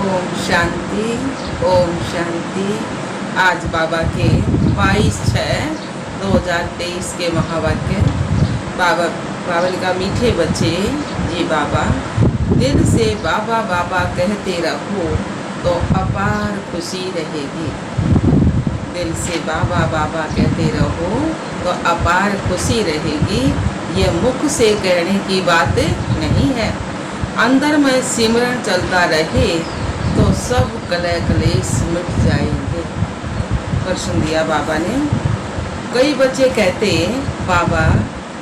ओम शांति। ओम शांति। आज बाबा के 22/6/2023 के महावाक्य। बाबा ने कहा, मीठे बच्चे, ये बाबा दिल से बाबा बाबा कहते रहो तो अपार खुशी रहेगी। दिल से बाबा बाबा कहते रहो तो अपार खुशी रहेगी। ये मुख से कहने की बात नहीं है। अंदर में सिमरन चलता रहे तो सब कलह क्लेश मिट जाएंगे। प्रश्न दिया बाबा ने। कई बच्चे कहते, बाबा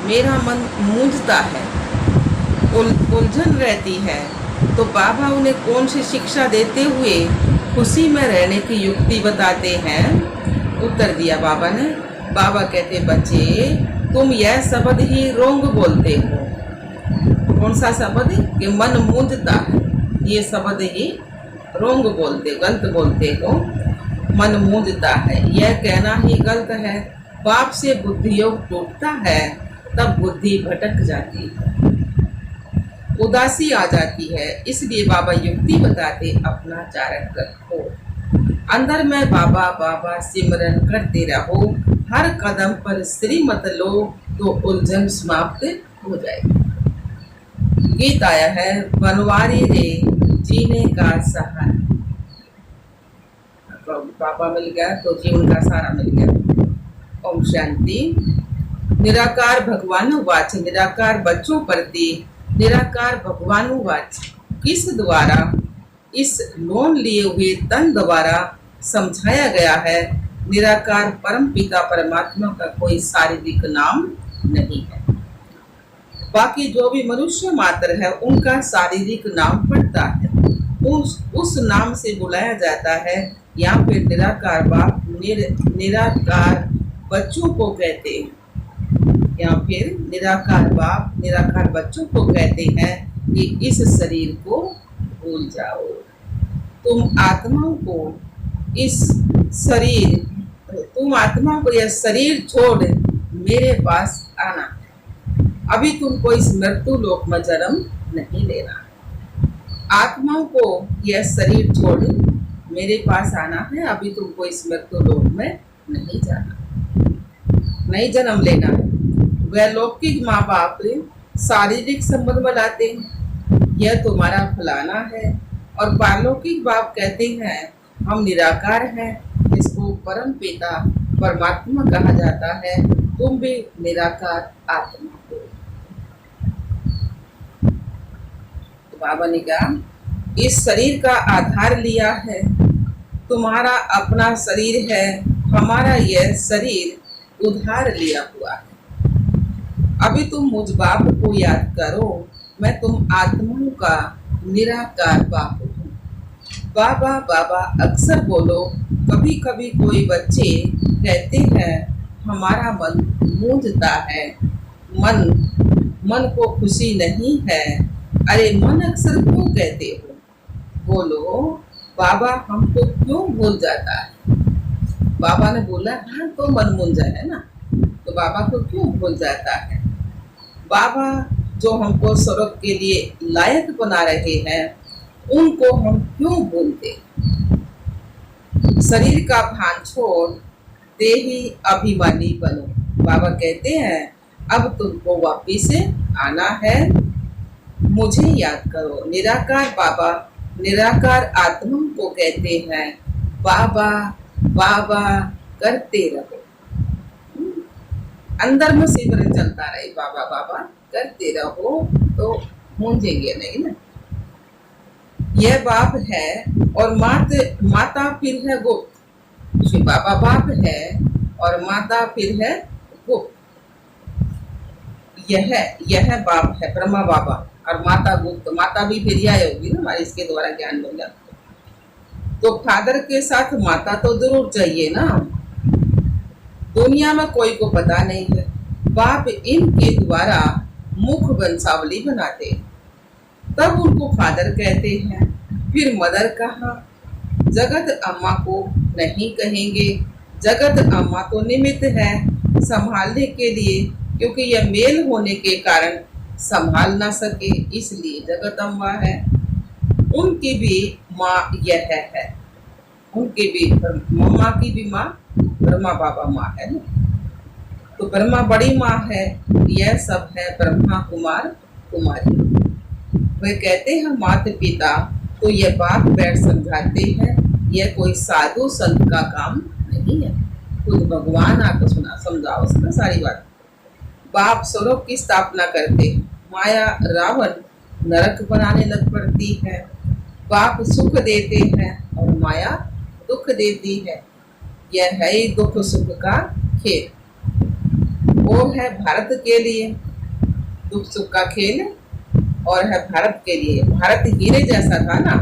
मेरा मन मूंझता है, उलझन रहती है, तो बाबा उन्हें कौन सी शिक्षा देते हुए खुशी में रहने की युक्ति बताते हैं? उत्तर दिया बाबा ने। बाबा कहते, बच्चे तुम यह शब्द ही रोंग बोलते हो। कौन सा शब्द? कि मन मूंझता है। ये शब्द ही रोंग बोलते, गलत बोलते हो। मन मूंझता है, यह कहना ही गलत है। बाप से बुद्धि योग टूटता है, तब बुद्धि भटक जाती है, उदासी आ जाती है। इसलिए बाबा युक्ति बताते, अपना चारक रखो, अंदर में बाबा बाबा सिमरन करते रहो। हर कदम पर श्रीमत लो तो उलझन समाप्त हो जाएगी। गीत आया है, बनवारी रे जीने का सहारा। बाबा मिल गया तो जीवन का सहारा मिल गया। ओम शांति। निराकार भगवान वाच, निराकार बच्चों प्रति निराकार भगवान वाच किस द्वारा? इस लोन लिए हुए तन द्वारा समझाया गया है। निराकार परम पिता परमात्मा का कोई शारीरिक नाम नहीं है। बाकी जो भी मनुष्य मात्र है उनका शारीरिक नाम पड़ता है, उस नाम से बुलाया जाता है। यहाँ पे निराकार बाप निराकार बच्चों को कहते हैं। या फिर निराकार बाप निराकार बच्चों को कहते हैं कि इस शरीर को भूल जाओ। तुम आत्माओं को यह शरीर छोड़ मेरे पास आना है। अभी तुमको इस मृत्यु लोक में जन्म नहीं लेना। आत्माओं को यह शरीर छोड़ मेरे पास आना है। अभी तुमको इस मृत्यु लोक में नहीं जाना, नहीं जन्म लेना है। वह लौकिक माँ बाप शारीरिक संबंध बनाते हैं, यह तुम्हारा फलाना है। और पारलौकिक बाप कहते हैं, हम निराकार हैं, इसको परम पिता परमात्मा कहा जाता है। तुम भी निराकार आत्मा हो। तो बाबा ने कहा, इस शरीर का आधार लिया है, तुम्हारा अपना शरीर है, हमारा यह शरीर उधार लिया हुआ है। अभी तुम मुझ बाप को याद करो, मैं तुम आत्माओं का निराकार बाप हूँ। बाबा बाबा अक्सर बोलो। कभी कभी कोई बच्चे कहते हैं, हमारा मन मूंझता है, मन को खुशी नहीं है। अरे मन अक्सर क्यों कहते हो? बोलो, बाबा हमको क्यों भूल जाता है? बाबा ने बोला, हाँ तो मन मूंझा है ना, तो बाबा को क्यों भूल जाता है? बाबा जो हमको स्वर्ग के लिए लायक बना रहे हैं, उनको हम क्यों भूलते? शरीर का भान छोड़ देही अभिमानी बनो। बाबा कहते हैं, अब तुमको वापिस आना है, मुझे याद करो। निराकार बाबा निराकार आत्मा को कहते हैं, बाबा बाबा करते रहो। अंदर में सिमरन चलता रहे, बाबा बाबा करते रहो तो मूंझेंगे नहीं ना। यह बाप है और माता फिर है गुप्त। बाबा बाप है और माता फिर है गुप्त। यह बाप है ब्रह्मा बाबा और माता गुप्त। माता भी फिर आए होगी ना, हमारे इसके द्वारा ज्ञान मिल जाता। तो फादर के साथ माता तो जरूर चाहिए ना। दुनिया में कोई को पता नहीं है। बाप इनके द्वारा मुख वंशावली बनाते, तब उनको फादर कहते हैं। फिर मदर कहा, जगत अम्मा को नहीं कहेंगे। जगत अम्मा तो निमित्त है संभालने के लिए, क्योंकि यह मेल होने के कारण संभाल ना सके, इसलिए जगत अम्मा है। उनकी भी माँ यह है, उनकी भी मम्मा की भी माँ ब्रह्मा बाबा माँ है ना। तो ब्रह्मा बड़ी माँ है, यह सब है ब्रह्मा कुमार कुमारी। वे कहते हैं माता पिता, तो ये बाप बैठ समझाते हैं, यह कोई साधु संत का काम नहीं है। खुद भगवान आकर सुना समझाओ उसका सारी बात। बाप स्वर्ग की स्थापना करते, माया रावण नरक बनाने लग पड़ती है। बाप सुख देते हैं और माया दुख देती है। यह है ही दुख सुख का खेल। वो है भारत के लिए दुख सुख का खेल, और है भारत के लिए। भारत हीरे जैसा था ना,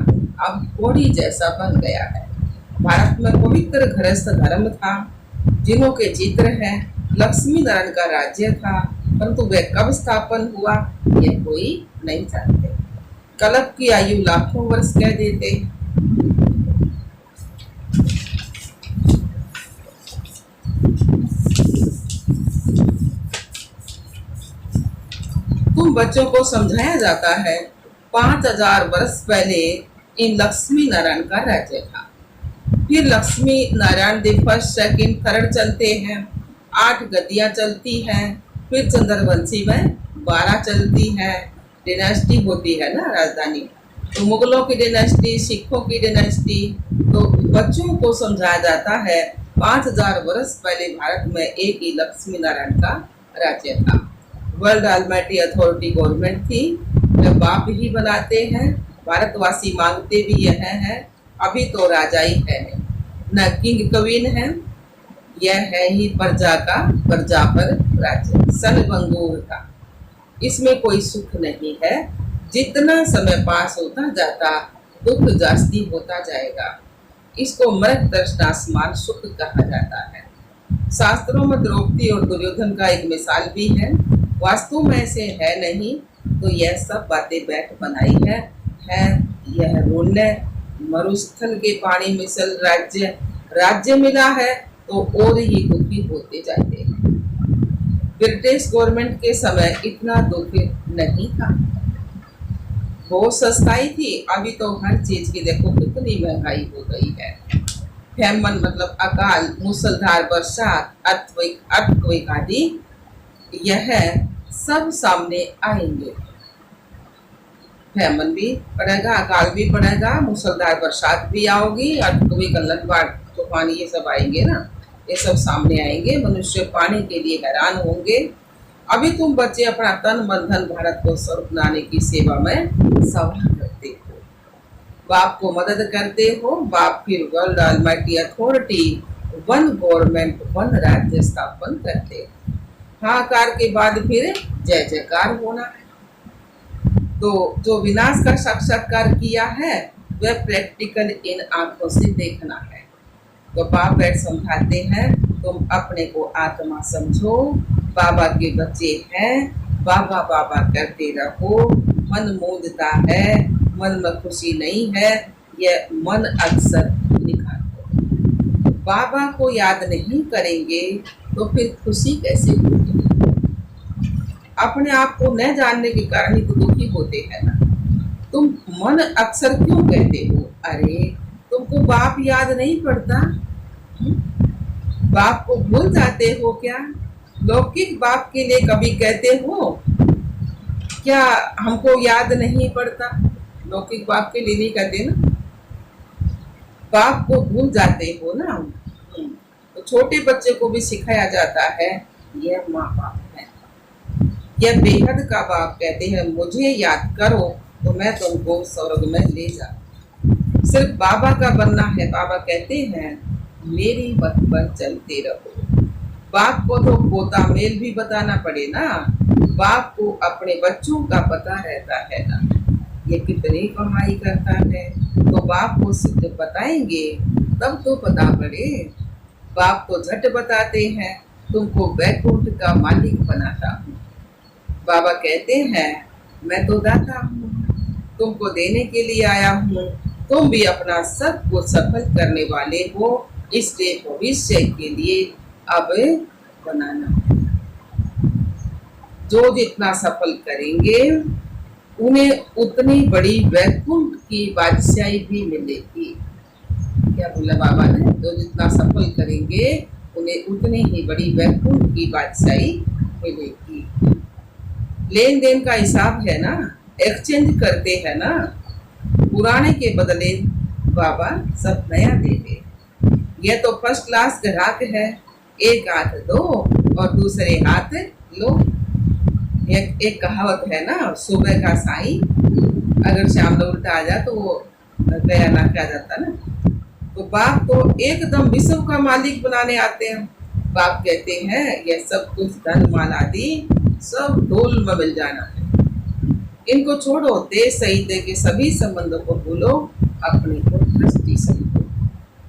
अब कोड़ी जैसा बन गया है। भारत में पवित्र गृहस्थ धर्म था, जिनों के चित्र है, लक्ष्मी नारायण का राज्य था, परंतु वह कब स्थापन हुआ यह कोई नहीं जानते। कल्प की आयु लाखों वर्ष कह देते। तुम बच्चों को समझाया जाता है 5000 वर्ष पहले इन लक्ष्मी नारायण का राज्य था। फिर Lakshmi Narayan the first second third चलते हैं, 8 गद्दियां चलती हैं। फिर चंद्रवंशी में 12 चलती है, डिनेस्टी होती है ना राजधानी। तो मुगलों की डिनेस्टी, सिखों की डिनेस्टी। तो बच्चों को समझाया जाता है 5000 वर्ष पहले भारत में एक ही लक्ष्मी नारायण का राज्य था। वर्ल्ड ऑलमाइटी अथॉरिटी गवर्नमेंट थी, वे बाप ही बनाते हैं। भारतवासी मांगते भी यह है, अभी तो राजा ही है न किंग क्वीन है। यह है ही प्रजा का, प्रजा पर राज्य, सन बंगूर का। इसमें कोई सुख नहीं है। जितना समय पास होता जाता दुख जास्ती होता जाएगा। इसको मृग दर्शनासमान सुख कहा जाता है। शास्त्रों में द्रौपदी और दुर्योधन का एक मिसाल भी है। वास्तु में ऐसे है नहीं, तो यह सब बातें बैठ बनाई है यह रोल्य मरुस्थल के पानी मिसल राज्य मिला है तो और ही दुखी होते जाते हैं। ब्रिटिश गवर्नमेंट के समय इतना दुख नहीं था, बहुत सस्ताई थी। अभी तो हर चीज की देखो कितनी महंगाई हो गई है। फैमन मतलब अकाल, मूसलधार बरसात, अर्थक्वेक आदि यह सब सामने आएंगे। फैमन भी पड़ेगा, अकाल भी पड़ेगा, मूसलधार बरसात भी आओगी, अर्थक्वेक, लंदवार तूफान ये सब आएंगे ना, ये सब सामने आएंगे। मनुष्य पाने के लिए हैरान होंगे। अभी तुम बच्चे अपना तन मन धन भारत को स्वर्ग बनाने की सेवा में सवार करते हो, बाप को मदद करते हो। बाप फिर world almighty authority, one government, one राज्य स्थापन करते हो। हाहाकार के बाद फिर जय जयकार होना है। तो जो विनाश का साक्षात्कार किया है वह प्रैक्टिकल इन आंखों से देखना है। तो बाप बैठ समझाते हैं, तुम अपने को आत्मा समझो, बाबा के बच्चे हैं, बाबा बाबा करते रहो। मन मूंदता है, मन में खुशी नहीं है, यह मन अक्सर निकालो। बाबा को याद नहीं करेंगे तो फिर खुशी कैसे होगी? अपने आप को न जानने के कारण ही तो दुखी होते हैं ना। तुम मन अक्सर क्यों कहते हो? अरे तुमको बाप याद नहीं पड़ता? बाप को भूल जाते हो क्या? लौकिक बाप के लिए कभी कहते हो क्या हमको याद नहीं पड़ता? लौकिक बाप के लिए नहीं कहते ना, बाप को भूल जाते हो ना। तो छोटे बच्चे को भी सिखाया जाता है यह माँ बाप है, यह बेहद का बाप कहते हैं मुझे याद करो तो मैं तुमको स्वर्ग में ले जाऊं। सिर्फ बाबा का बनना है। बाबा कहते हैं मेरी मत पर चलते रहो। बाप को तो पोता मेल भी बताना पड़े ना। बाप को अपने बच्चों का पता रहता है ना, ये कितनी कमाई करता है। तो बाप को सिद्ध बताएंगे तब तो पता पड़े। बाप तो झट बताते हैं तुमको वैकुंठ का मालिक बनाता हूँ। बाबा कहते हैं मैं तो दाता हूँ, तुमको देने के लिए आया हूँ। तुम भी अपना सब कुछ सफल करने वाले हो, इसलिए भविष्य के लिए अब बनाना। जो जितना सफल करेंगे उन्हें उतनी बड़ी वैकुंठ की बादशाही भी मिलेगी। क्या बोला बाबा ने, जो जितना सफल करेंगे उन्हें उतनी ही बड़ी वैकुंठ की बादशाही मिलेगी। लेन देन का हिसाब है ना, एक्सचेंज करते हैं ना, पुराने के बदले बाबा सब नया दे दे। यह तो फर्स्ट क्लास ग्राहक है, एक हाथ दो और दूसरे हाथ लो। एक कहावत है ना, सुबह का साई अगर शाम को उल्टा आ जाए तो वो गया ना क्या जाता ना। तो बाप तो एकदम विश्व का मालिक बनाने आते हैं। बाप कहते हैं यह सब कुछ धन माल आदि सब धूल में मिल जाना है, इनको छोड़ो, देश सहित के सभी संबंधों को भूलो, अपने को दृष्टि समझो।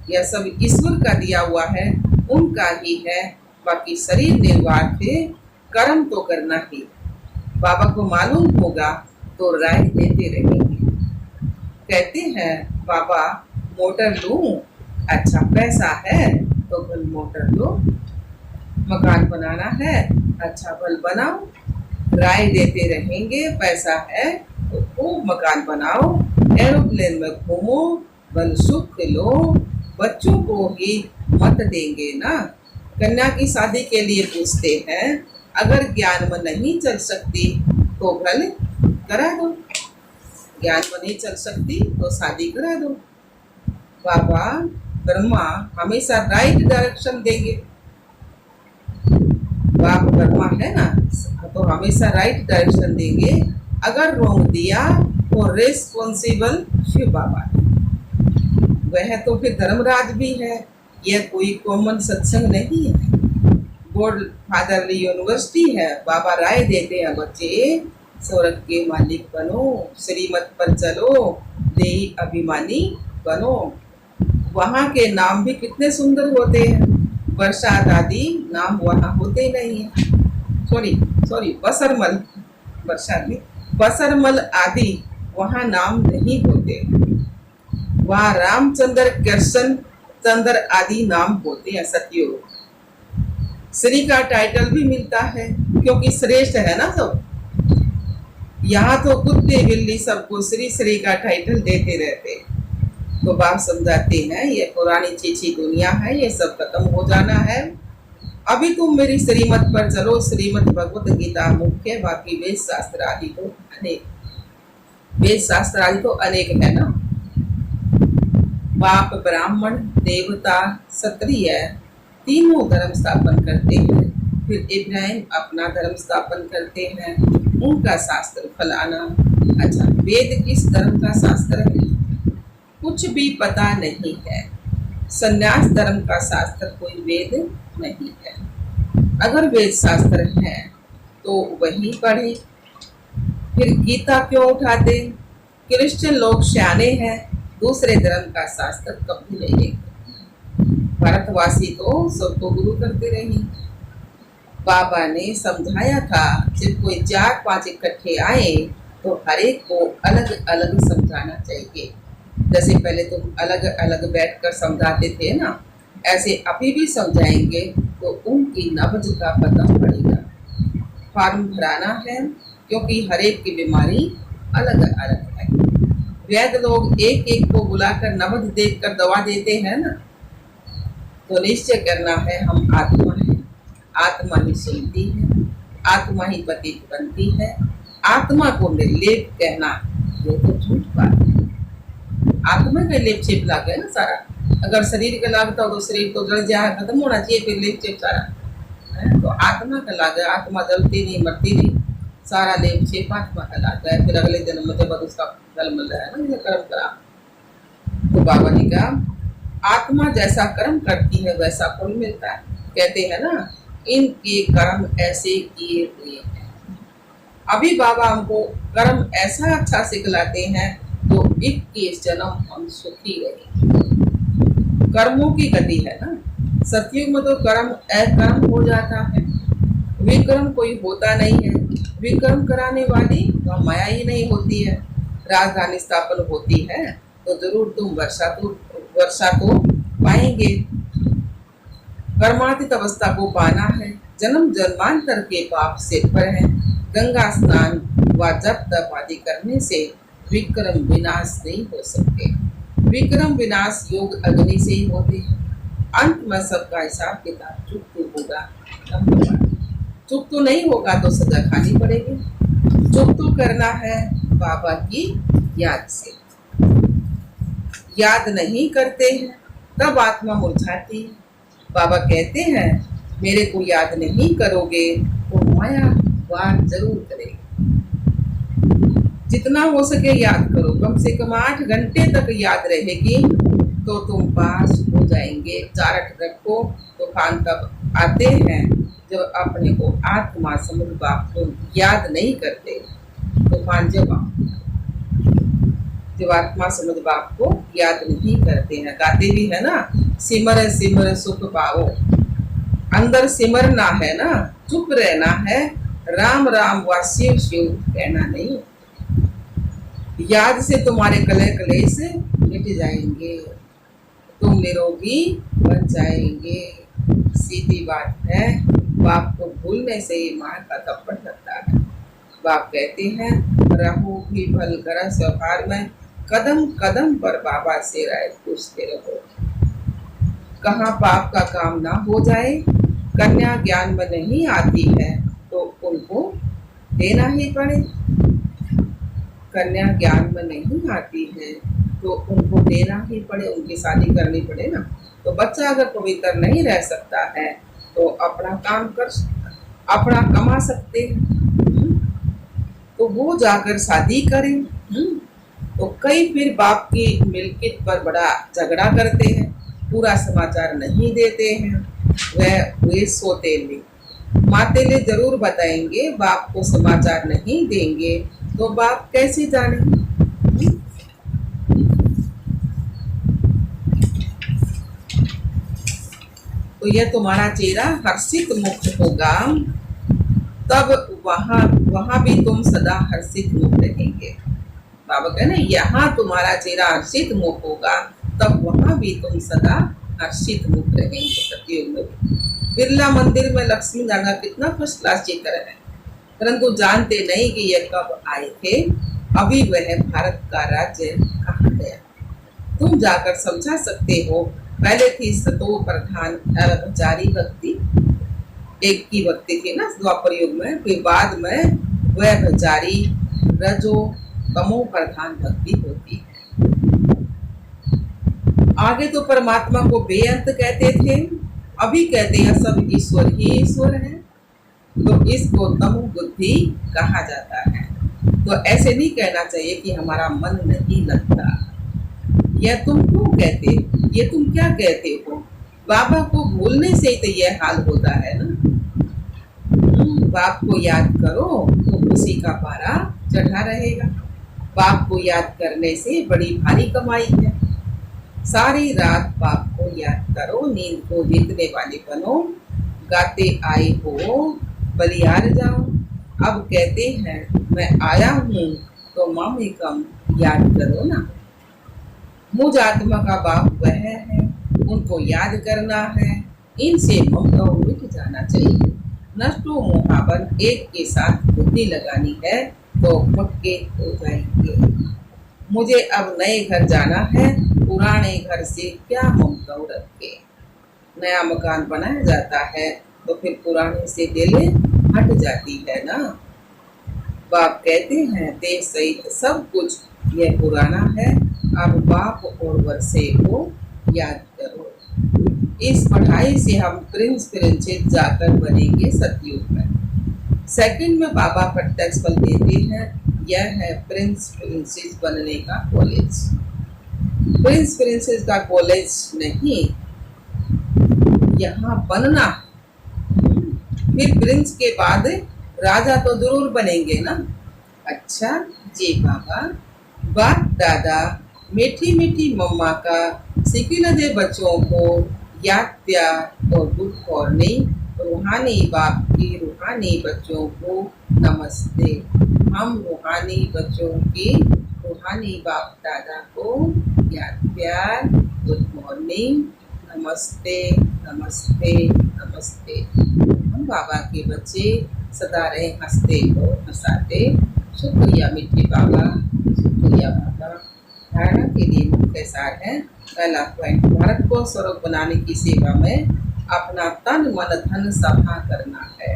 यह सब ईश्वर का दिया हुआ है, उनका ही है, बाकी शरीर निर्वाह थे, कर्म तो करना ही। बाबा को मालूम होगा तो राय देते रहेंगे। कहते हैं बाबा मोटर लूं, अच्छा पैसा है तो भल मोटर लो, मकान बनाना है अच्छा भल बनाओ, राय देते रहेंगे, पैसा है तो खूब मकान बनाओ, एरोप्लेन में घूमो, भल सुख लो, बच्चों को ही मत देंगे ना। कन्या की शादी के लिए पूछते हैं, अगर ज्ञान में नहीं चल सकती तो भल करा दो, ज्ञान में नहीं चल सकती तो शादी करा दो। बाबा ब्रह्मा हमेशा राइट डायरेक्शन देंगे। बाप ब्रह्मा है ना, तो हमेशा राइट डायरेक्शन देंगे। अगर रॉन्ग दिया तो रेस्पॉन्सिबल शिव बाबा, वह तो फिर धर्मराज भी है, यह कोई कॉमन सत्संग नहीं है, बोर्ड फादरली यूनिवर्सिटी है। बाबा राय देते हैं, बच्चे स्वर्ग के मालिक बनो, श्रीमत पर चलो, देही अभिमानी बनो। वहाँ के नाम भी कितने सुंदर होते हैं, बरसात आदि नाम वहाँ होते नहीं है। सॉरी बसरमल, बरसात में बसरमल आदि वहाँ नाम नहीं होते। वहाँ रामचंद्र, कृष्ण चंद्र आदि नाम होते हैं। सतयुग श्री का टाइटल भी मिलता है क्योंकि श्रेष्ठ है ना सब। यहाँ तो कुत्ते बिल्ली सबको श्री श्री का टाइटल देते रहते। तो बाप समझाते हैं ये पुरानी चीची दुनिया है, ये सब खत्म हो जाना है। अभी तुम मेरी श्रीमत पर चलो। श्रीमत भगवत गीता मुख्य, बाकी वेद शास्त्र आदि तो अनेक, वेद शास्त्र आदि तो अनेक है ना। बाप ब्राह्मण देवता क्षत्रिय तीनों धर्म स्थापन करते हैं, फिर इब्राहिम अपना धर्म स्थापन करते हैं, उनका शास्त्र फलाना। अच्छा, वेद किस धर्म का शास्त्र है कुछ भी पता नहीं है। संन्यास धर्म का शास्त्र कोई वेद नहीं है। अगर वेद शास्त्र है तो वही पढ़े, फिर गीता क्यों उठाते। क्रिश्चियन लोग सियाने हैं, दूसरे धर्म का शास्त्र कभी नहीं लेंगे। भारतवासी तो सबको गुरु करते रहे। बाबा ने समझाया था, जब कोई 4-5 इकट्ठे आए तो हर एक को अलग अलग समझाना चाहिए। जैसे पहले तुम अलग अलग बैठकर समझाते थे ना, ऐसे अभी भी समझाएंगे तो उनकी नब्ज का पता पड़ेगा। फॉर्म भराना है क्योंकि हर एक की बीमारी अलग अलग है। वैद्य लोग एक एक को बुलाकर नब्ज देखकर दवा देते हैं ना, तो निश्चय करना है हम आत्मा है, आत्मा ही सुनती है, आत्मा ही पतित बनती है। आत्मा को निर्लेप कहना ये तो झूठ बात है। आत्मा का लेप छेप लाग है ना सारा। अगर शरीर का लागता हो तो शरीर तो जल जाए, खत्म होना चाहिए, फिर लेप छेप सारा है। तो आत्मा का लाग है, आत्मा जलती नहीं मरती नहीं, सारा लेप छेप आत्मा का लाग है। फिर अगले जन्म में जब उसका फल मिल रहा है ना, जैसे कर्म करा। तो बाबा ने कहा आत्मा जैसा कर्म करती है वैसा फल मिलता है। कहते हैं ना, इनके कर्म ऐसे किए हुए हैं। अभी बाबा हमको कर्म ऐसा अच्छा सिखलाते हैं तो 21 जन्म हम सुखी रहे। कर्मों की गति है ना। सतयुग में तो कर्म अकर्म हो जाता है, विकर्म कोई होता नहीं है। विकर्म कराने वाली वह माया ही नहीं होती है। राजधानी स्थापन होती है तो जरूर तुम वर्षा तो पाएंगे। कर्मातीत अवस्था को पाना है, जन्म जन्मांतर के पाप से पर है। गंगा स्नान व जप तप आदि करने से विक्रम विनाश नहीं हो सकते। विक्रम विनाश योग अग्नि से ही होते हैं। अंत में सबका हिसाब किताब चुप तो होगा, चुप तो नहीं होगा तो सजा खानी पड़ेगी। चुप तो करना है बाबा की याद से। याद नहीं करते हैं तब आत्मा मुरझाती है। बाबा कहते हैं मेरे को याद नहीं करोगे तो माया वार जरूर करेगी। जितना हो सके याद करो, कम से कम 8 घंटे तक याद रहेगी तो तुम पास हो जाएंगे। चारट रखो। तूफान तब आते हैं जब अपने को आत्मा समुद्र बाप को याद नहीं करते। तूफान जब आत्मा समुद्र बाप को याद नहीं करते हैं। गाते भी है ना, सिमर सिमर सुख पाओ। अंदर सिमरना है ना, चुप रहना है, राम राम व शिव शिव कहना नहीं। याद से तुम्हारे कलह कलेश मिट जाएंगे, तुम निरोगी बन जाएंगे। सीधी बात है। बाप को भूलने से ही माँ का थप्पड़ लगता है। बाप कहते हैं रहो भी भल कर व्यवहार में, कदम कदम पर बाबा से राय पूछते रहो। कहाँ पाप का काम ना हो जाए। कन्या ज्ञान में नहीं आती है तो उनको देना ही पड़े। कन्या ज्ञान में नहीं आती है तो उनको देना ही पड़े, उनकी शादी करनी पड़े ना। तो बच्चा अगर पवित्र नहीं रह सकता है तो अपना काम कर, अपना कमा सकते हैं तो वो जाकर शादी करें। तो कई फिर बाप की मिल्कियत पर बड़ा झगड़ा करते हैं, पूरा समाचार नहीं देते हैं। वह वे सोतेले मातेले जरूर बताएंगे, बाप को समाचार नहीं देंगे तो बाप कैसे जाने। तो यह तुम्हारा चेहरा हर्षित मुक्त होगा, तब वहां भी तुम सदा हर्षित मुक्त रहेंगे। बाबा कहे ना, यहाँ तुम्हारा चेहरा हर्षित मुक्त होगा तब वहां भी तुम सदा हर्षित मुक्त रहेंगे। सतयुग में बिरला मंदिर में लक्ष्मी नारायण कितना फर्स्ट क्लास चित्र है, परंतु जानते नहीं कि यह कब आए थे। अभी वह भारत का राज्य कहाँ गया, तुम जाकर समझा सकते हो। पहले थी सतो प्रधान ब्रह्मचारी भक्ति, एक की भक्ति थी ना द्वापर युग में, फिर बाद में वह ब्रह्मचारी रजो तमो प्रधान भक्ति होती है। आगे तो परमात्मा को बेअंत कहते थे, अभी कहते हैं सब ईश्वर ही ईश्वर है, तो इसको तमो बुद्धि कहा जाता है। तो ऐसे नहीं कहना चाहिए कि हमारा मन नहीं लगता। यह तुम क्यों कहते, ये तुम क्या कहते हो। बाबा को भूलने से ही तो यह हाल होता है ना। बाप को याद करो तो खुशी का पारा चढ़ा रहेगा। बाप को याद करने से बड़ी भारी कमाई है। सारी रात बाप को याद करो, नींद को जीतने वाले बनो। गाते आए हो बलियार जाओ। अब कहते हैं मैं आया हूँ तो मामी कम याद करो ना। मुझ आत्मा का बाप वह है, उनको याद करना है। इनसे ममता मिट जाना चाहिए। नष्टो मोहाबन एक के साथ बुद्धि लगानी है तो पक्के हो जाएंगे। मुझे अब नए घर जाना है, पुराने घर से क्या ममता रखे। नया मकान बनाया जाता है तो फिर पुराने से दिले हट जाती है ना। बाप कहते हैं देश सहित सब कुछ यह पुराना है, अब बाप और वर्षे को याद करो। इस पढ़ाई से हम प्रिंस प्रिंसेस जाकर बनेंगे सतयुग में। सेकंड में बाबा प्रत्यक्ष फल देते हैं, यह है प्रिंस प्रिंसेस बनने का कॉलेज। प्रिंस प्रिंसेस का कॉलेज नहीं, यहाँ बनना। फिर प्रिंस के बाद राजा तो जरूर बनेंगे ना। अच्छा जी बाबा, बाप दादा मीठी मीठी मम्मा का सिकिन दे बच्चों को याद प्यार और गुड मॉर्निंग। रूहानी बाप की रूहानी बच्चों को नमस्ते। हम रूहानी बच्चों की रूहानी बाप दादा को याद प्यार गुड मॉर्निंग नमस्ते नमस्ते नमस्ते। हम बाबा के बच्चे सदा रहे हंसते और हंसाते। शुक्रिया मीठे बाबा, शुक्रिया बाबा। धारणा के लिए मुख्य सार है। पहला पॉइंट, भारत को स्वर्ग बनाने की सेवा में अपना तन मन धन सभा करना है।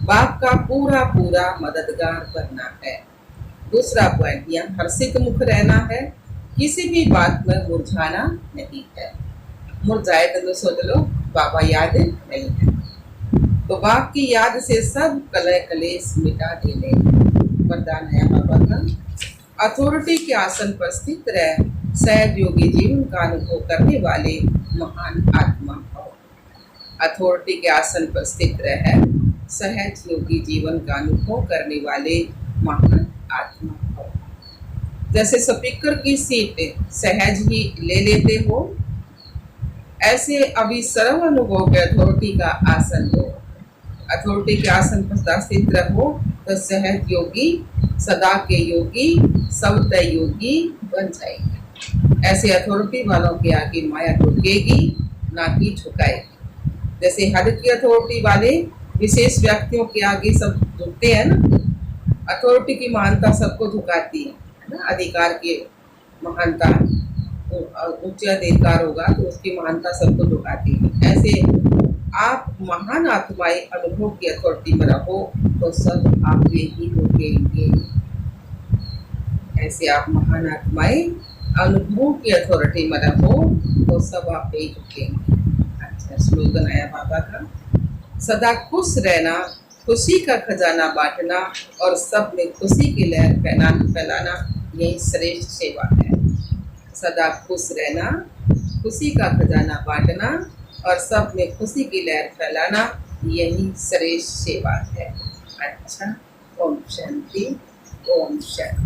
बाप का पूरा पूरा मददगार बनना है। दूसरा पॉइंट, यहाँ हर्षित मुख रहना है, किसी भी बात में मुरझाना नहीं है। मुरझाए तो सोच लो बाबा याद नहीं है, तो बाप की याद से सब कलह कलेश मिटा देने। वरदान है बाबा का, अथॉरिटी के आसन पर स्थित रह सहज योगी जीवन का अनुभव करने वाले महान आत्मा हो। अथॉरिटी के आसन पर स्थित रह सहज योगी जीवन का अनुभव करने वाले महान आत्मा हो। जैसे स्पीकर की सीट सहज ही ले लेते हो, ऐसे अभी सर्व अनुभव के अथॉरिटी का आसन लो। अथॉरिटी के आसन पर स्थित रहो तो सहज योगी, सदा के योगी, सबतय योगी बन जाएंगे। ऐसे अथॉरिटी वालों के आगे माया झुकेगी ना कि झुकाएगी। जैसे हद की अथॉरिटी वाले विशेष व्यक्तियों के आगे सब झुकते हैं ना, अथॉरिटी की महानता सबको झुकाती है ना। अधिकार की महानता, उच्च अधिकार होगा तो उसकी महानता सबको झुकाती है। ऐसे आप महान आत्माएं अनुभव की अथॉरिटी में रहो तो सब आप ही झुकेंगे। ऐसे आप महान आत्माएं अनुभव की अथॉरिटी में रहो तो सब आप ही झुकेंगे। अच्छा स्लोगन आया बाबा का, सदा खुश रहना, खुशी का खजाना बांटना और सब में खुशी की लहर फैलाना, यही श्रेष्ठ सेवा है। सदा खुश रहना, खुशी का खजाना बांटना और सब में खुशी की लहर फैलाना, यही श्रेष्ठ सेवा है। अच्छा, ओम शांति, ओम शांति।